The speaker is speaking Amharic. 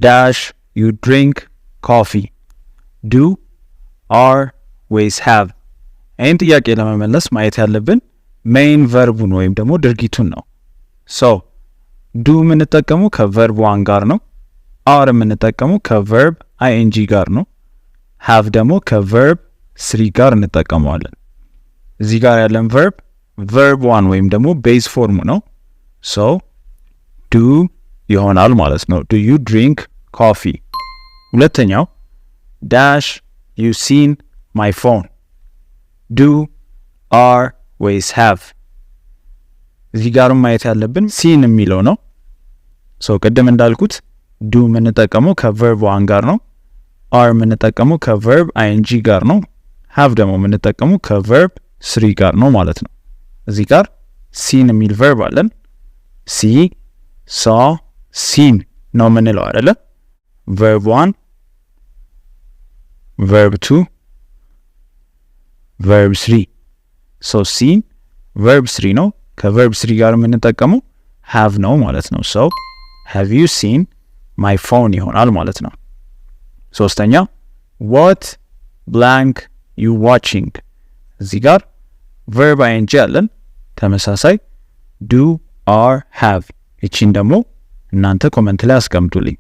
dash you drink coffee do are ways have ይህን ጥያቄ ለመመለስ ማየት ያለብን ሜይን ቨርቡን ወይም ደግሞ ድርጊቱን ነው so do የምንጠቀመው ከቨርብ 1 ጋር ነው are የምንጠቀመው ከቨርብ ing ጋር ነው have ደግሞ ከቨርብ 3 ጋር እንጠቀመዋለን እዚህ ጋር ያለን verb 1 ወይም ደግሞ ቤዝ ፎርሙ ነው so do ይሆናል ማለት ነው do you drink coffee ሁለተኛው dash you seen my phone do are ways have እዚህ ጋርም ማየት ያለብን seen የሚለው ነው so ቅድም እንዳልኩት do የምንጠቀመው ከቨርብ 1 ጋር ነው are የምንጠቀመው ከቨርብ ing ጋር ነው have ደግሞ የምንጠቀመው ከቨርብ 3 ጋር ነው ማለት ነው እዚህ ጋር seen የሚል verb አለን see saw seen ነው የምንለው አይደለ verb 1 verb 2 verb 3 so seen verb 3 ነው ከverb 3 ጋር የምንጠቀመው have ነው ማለት ነው so have you seen my phone ይሆናል ማለት ነው ሶስተኛ what blank you watching እዚህ ጋር verb ing አለን ተመሳሳይ do are have እቺን ደግሞ እናንተ ኮሜንት ላይ አስቀምጡልኝ